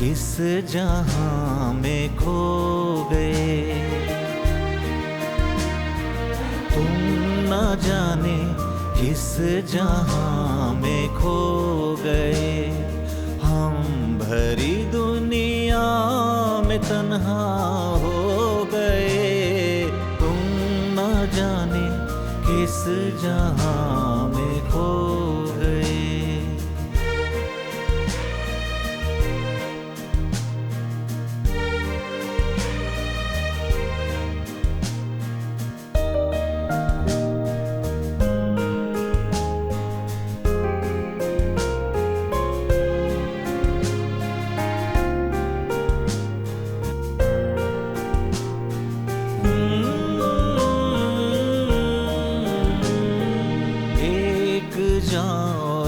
किस जहां में खो गए। तुम न जाने किस जहां में खो गए। हम भरी दुनिया में तन्हा हो गए। तुम न जाने किस जहां में खो गए।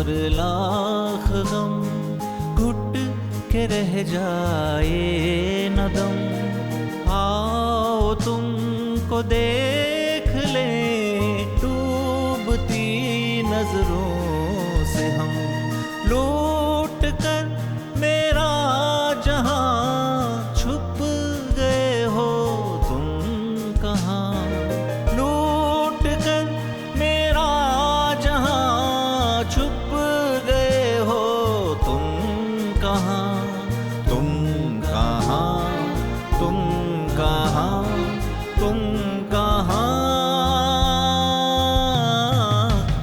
और लाख गम घुट के रह जाए न दम। आओ तुमको देख ले डूबती नजरों से हम। लूट कर मेरा जहां छुप गए हो तुम कहाँ। लूट कर मेरा जहां छुप गए हो तुम कहाँ। तुम कहाँ, तुम कहाँ, तुम कहाँ।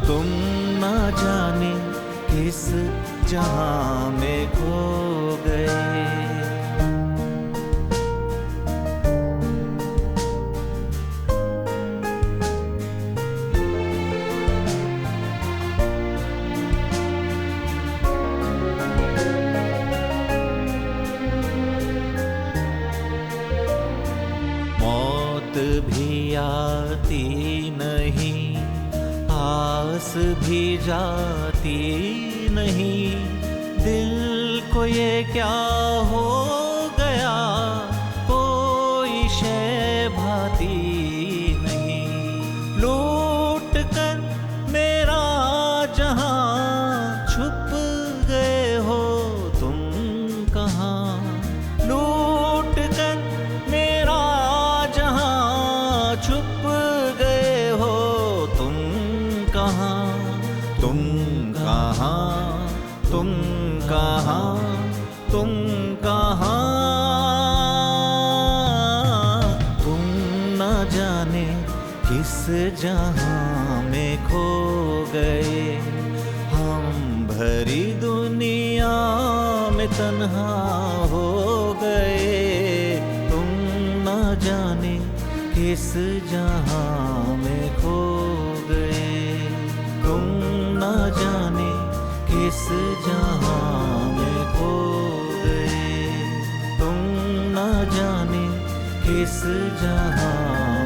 तुम न जाने किस जहां में खो गए। मौत भी आती नहीं, आस भी जाती नहीं। दिल को ये क्या हो गया, कोई शय भाती नहीं। लूट कर मेरा जहां छुप गए हो तुम कहाँ। लूट कर मेरा छुप गए हो तुम कहाँ। तुम कहाँ, तुम कहाँ, तुम कहाँ। तुम न जाने किस जहां में खो गए। हम भरी दुनिया में तन्हा हो गए। तुम न जाने किस जहां में खो गए। तुम न जाने किस जहां में खो गए। तुम न जाने किस जहां